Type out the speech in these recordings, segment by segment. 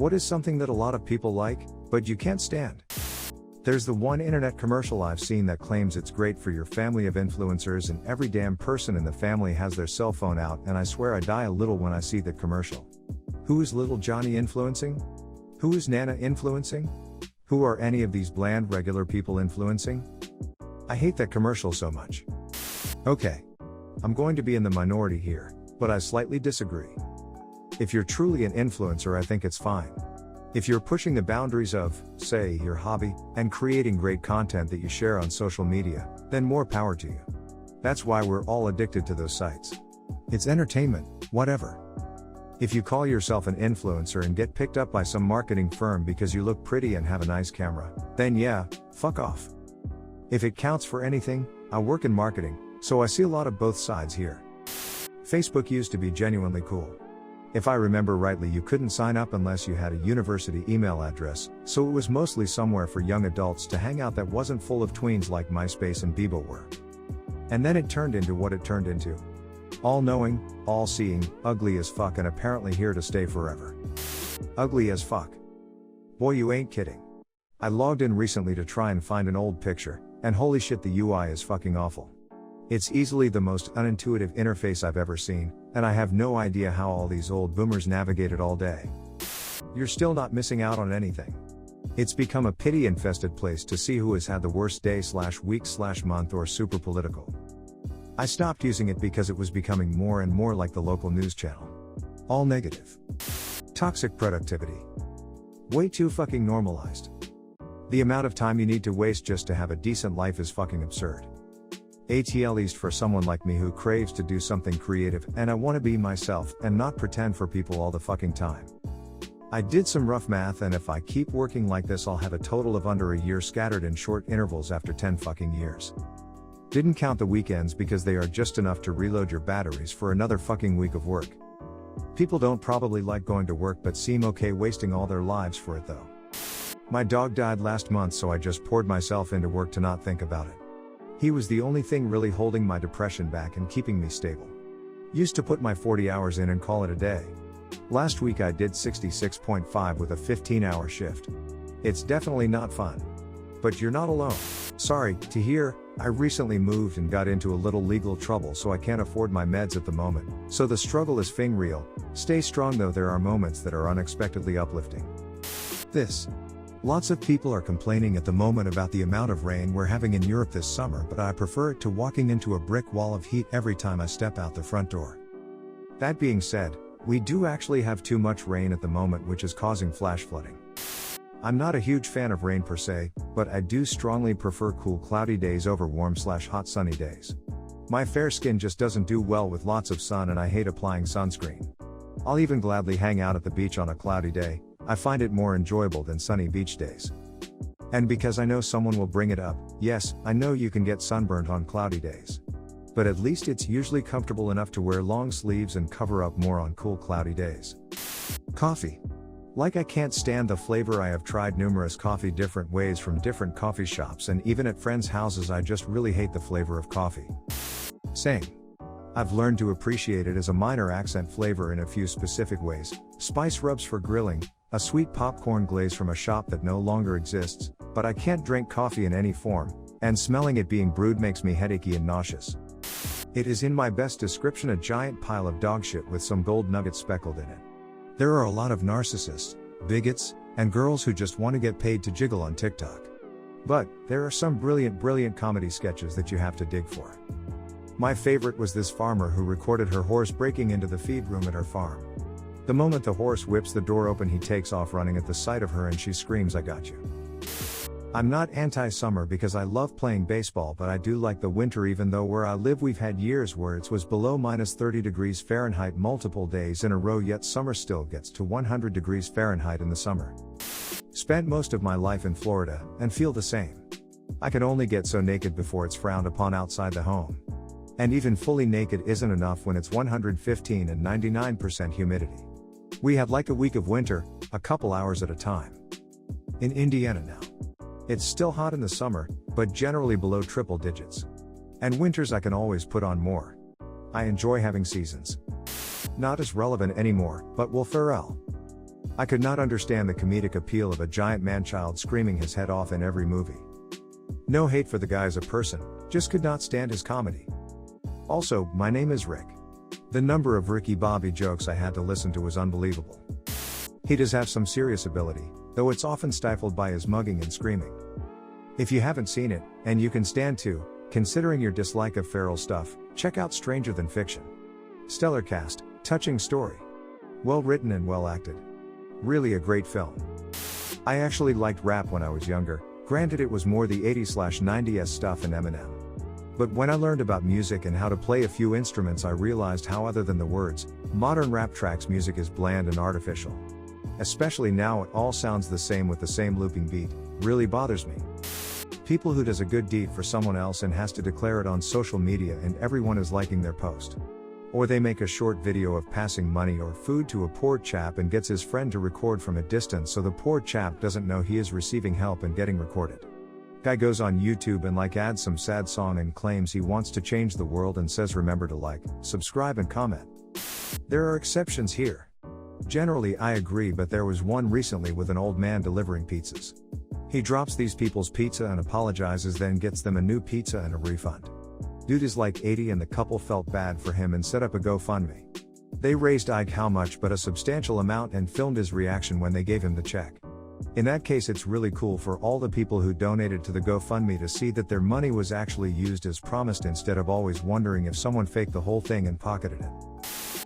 What is something that a lot of people like, but you can't stand? There's the one internet commercial I've seen that claims it's great for your family of influencers and every damn person in the family has their cell phone out, and I swear I die a little when I see that commercial. Who is little Johnny influencing? Who is Nana influencing? Who are any of these bland regular people influencing? I hate that commercial so much. Okay. I'm going to be in the minority here, but I slightly disagree. If you're truly an influencer, I think it's fine. If you're pushing the boundaries of, say, your hobby, and creating great content that you share on social media, then more power to you. That's why we're all addicted to those sites. It's entertainment, whatever. If you call yourself an influencer and get picked up by some marketing firm because you look pretty and have a nice camera, then yeah, fuck off. If it counts for anything, I work in marketing, so I see a lot of both sides here. Facebook used to be genuinely cool. If I remember rightly, you couldn't sign up unless you had a university email address, so it was mostly somewhere for young adults to hang out that wasn't full of tweens like MySpace and Bebo were. And then it turned into what it turned into. All-knowing, all-seeing, ugly as fuck, and apparently here to stay forever. Ugly as fuck. Boy, you ain't kidding. I logged in recently to try and find an old picture, and holy shit, the UI is fucking awful. It's easily the most unintuitive interface I've ever seen, and I have no idea how all these old boomers navigate it all day. You're still not missing out on anything. It's become a pity-infested place to see who has had the worst day/week/month or super political. I stopped using it because it was becoming more and more like the local news channel. All negative. Toxic productivity. Way too fucking normalized. The amount of time you need to waste just to have a decent life is fucking absurd. At least for someone like me who craves to do something creative, and I want to be myself and not pretend for people all the fucking time. I did some rough math, and if I keep working like this, I'll have a total of under a year scattered in short intervals after 10 fucking years. Didn't count the weekends because they are just enough to reload your batteries for another fucking week of work. People don't probably like going to work but seem okay wasting all their lives for it though. My dog died last month, so I just poured myself into work to not think about it. He was the only thing really holding my depression back and keeping me stable. Used to put my 40 hours in and call it a day. Last week I did 66.5 with a 15-hour shift. It's definitely not fun. But you're not alone. Sorry to hear, I recently moved and got into a little legal trouble, so I can't afford my meds at the moment, so the struggle is real. Stay strong though, there are moments that are unexpectedly uplifting. Lots of people are complaining at the moment about the amount of rain we're having in Europe this summer, but I prefer it to walking into a brick wall of heat every time I step out the front door. That being said, we do actually have too much rain at the moment, which is causing flash flooding. I'm not a huge fan of rain per se, but I do strongly prefer cool cloudy days over warm/hot sunny days. My fair skin just doesn't do well with lots of sun, and I hate applying sunscreen. I'll even gladly hang out at the beach on a cloudy day. I find it more enjoyable than sunny beach days. And because I know someone will bring it up, yes, I know you can get sunburned on cloudy days. But at least it's usually comfortable enough to wear long sleeves and cover up more on cool cloudy days. Coffee. Like, I can't stand the flavor. I have tried numerous coffee different ways from different coffee shops, and even at friends' houses I just really hate the flavor of coffee. Same. I've learned to appreciate it as a minor accent flavor in a few specific ways: spice rubs for grilling, a sweet popcorn glaze from a shop that no longer exists, but I can't drink coffee in any form, and smelling it being brewed makes me headachy and nauseous. It is, in my best description, a giant pile of dog shit with some gold nuggets speckled in it. There are a lot of narcissists, bigots, and girls who just want to get paid to jiggle on TikTok. But there are some brilliant comedy sketches that you have to dig for. My favorite was this farmer who recorded her horse breaking into the feed room at her farm. The moment the horse whips the door open, he takes off running at the sight of her, and she screams, "I got you." I'm not anti-summer because I love playing baseball, but I do like the winter, even though where I live we've had years where it was below -30°F multiple days in a row, yet summer still gets to 100°F in the summer. Spent most of my life in Florida, and feel the same. I can only get so naked before it's frowned upon outside the home. And even fully naked isn't enough when it's 115 and 99% humidity. We had like a week of winter, a couple hours at a time. In Indiana now. It's still hot in the summer, but generally below triple digits. And winters I can always put on more. I enjoy having seasons. Not as relevant anymore, but Will Ferrell. I could not understand the comedic appeal of a giant man-child screaming his head off in every movie. No hate for the guy as a person, just could not stand his comedy. Also, my name is Rick. The number of Ricky Bobby jokes I had to listen to was unbelievable. He does have some serious ability, though it's often stifled by his mugging and screaming. If you haven't seen it, and you can stand to, considering your dislike of feral stuff, check out Stranger Than Fiction. Stellar cast, touching story. Well written and well acted. Really a great film. I actually liked rap when I was younger, granted it was more the 80s/90s stuff and Eminem. But when I learned about music and how to play a few instruments, I realized how, other than the words, modern rap tracks music is bland and artificial. Especially now, it all sounds the same with the same looping beat, really bothers me. People who does a good deed for someone else and has to declare it on social media and everyone is liking their post. Or they make a short video of passing money or food to a poor chap and gets his friend to record from a distance so the poor chap doesn't know he is receiving help and getting recorded. Guy goes on YouTube and adds some sad song and claims he wants to change the world and says remember to like, subscribe and comment. There are exceptions here. Generally I agree, but there was one recently with an old man delivering pizzas. He drops these people's pizza and apologizes, then gets them a new pizza and a refund. Dude is like 80 and the couple felt bad for him and set up a GoFundMe. They raised how much, but a substantial amount, and filmed his reaction when they gave him the check. In that case, it's really cool for all the people who donated to the GoFundMe to see that their money was actually used as promised, instead of always wondering if someone faked the whole thing and pocketed it.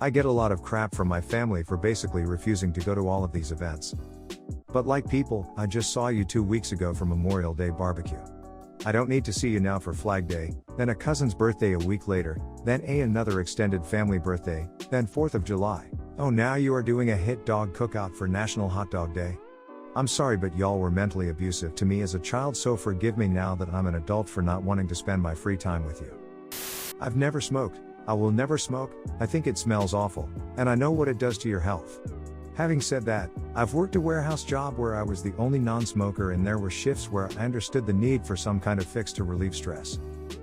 I get a lot of crap from my family for basically refusing to go to all of these events. But like people, I just saw you 2 weeks ago for Memorial Day barbecue. I don't need to see you now for Flag Day, then a cousin's birthday a week later, then another extended family birthday, then 4th of July. Oh, now you are doing a hit dog cookout for National Hot Dog Day? I'm sorry, but y'all were mentally abusive to me as a child, so forgive me now that I'm an adult for not wanting to spend my free time with you. I've never smoked, I will never smoke, I think it smells awful, and I know what it does to your health. Having said that, I've worked a warehouse job where I was the only non-smoker, and there were shifts where I understood the need for some kind of fix to relieve stress.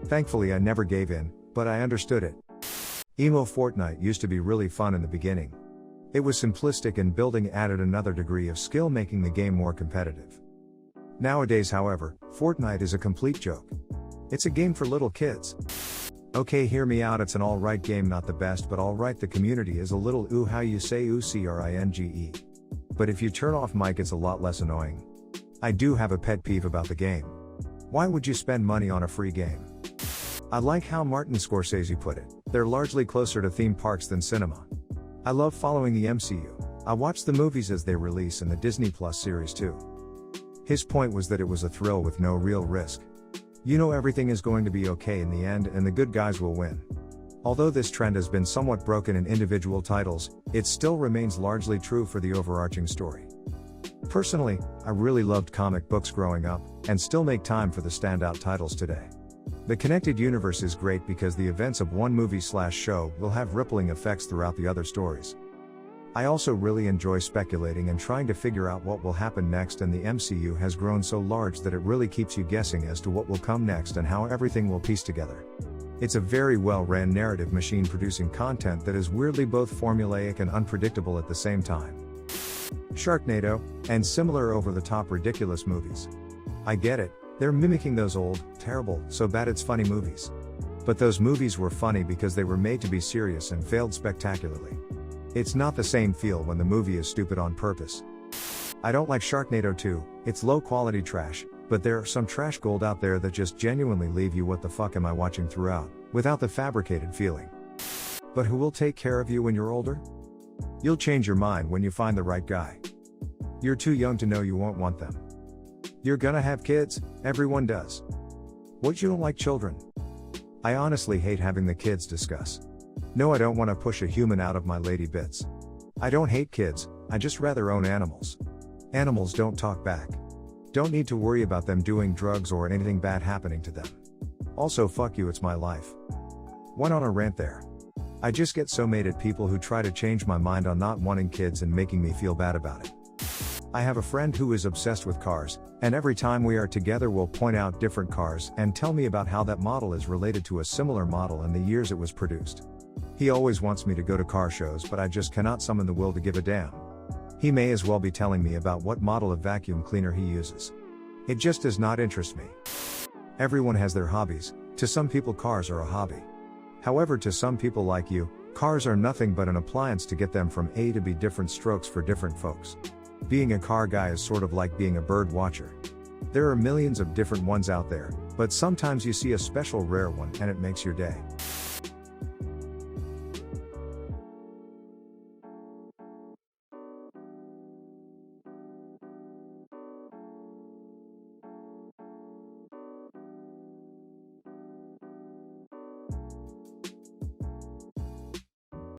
Thankfully I never gave in, but I understood it. Emo Fortnite used to be really fun in the beginning. It was simplistic and building added another degree of skill, making the game more competitive. Nowadays, however, Fortnite is a complete joke. It's a game for little kids. Okay, hear me out, it's an alright game, not the best, but alright. The community is a little how you say cringe. But if you turn off mic, it's a lot less annoying. I do have a pet peeve about the game. Why would you spend money on a free game? I like how Martin Scorsese put it, they're largely closer to theme parks than cinema. I love following the MCU. I watch the movies as they release and the Disney Plus series too. His point was that it was a thrill with no real risk. You know everything is going to be okay in the end and the good guys will win. Although this trend has been somewhat broken in individual titles, it still remains largely true for the overarching story. Personally, I really loved comic books growing up, and still make time for the standout titles today. The connected universe is great because the events of one movie/show will have rippling effects throughout the other stories. I also really enjoy speculating and trying to figure out what will happen next, and the MCU has grown so large that it really keeps you guessing as to what will come next and how everything will piece together. It's a very well-ran narrative machine producing content that is weirdly both formulaic and unpredictable at the same time. Sharknado, and similar over-the-top ridiculous movies. I get it, they're mimicking those old, terrible, so bad it's funny movies. But those movies were funny because they were made to be serious and failed spectacularly. It's not the same feel when the movie is stupid on purpose. I don't like Sharknado 2, it's low quality trash, but there are some trash gold out there that just genuinely leave you what the fuck am I watching throughout, without the fabricated feeling. But who will take care of you when you're older? You'll change your mind when you find the right guy. You're too young to know you won't want them. You're gonna have kids, everyone does. What, you don't like children? I honestly hate having the kids discuss. No, I don't want to push a human out of my lady bits. I don't hate kids, I just rather own animals. Animals don't talk back. Don't need to worry about them doing drugs or anything bad happening to them. Also, fuck you, it's my life. Went on a rant there. I just get so mad at people who try to change my mind on not wanting kids and making me feel bad about it. I have a friend who is obsessed with cars, and every time we are together will point out different cars and tell me about how that model is related to a similar model and the years it was produced. He always wants me to go to car shows, but I just cannot summon the will to give a damn. He may as well be telling me about what model of vacuum cleaner he uses. It just does not interest me. Everyone has their hobbies. To some people, cars are a hobby. However, to some people like you, cars are nothing but an appliance to get them from A to B, different strokes for different folks. Being a car guy is sort of like being a bird watcher. There are millions of different ones out there, but sometimes you see a special rare one and it makes your day.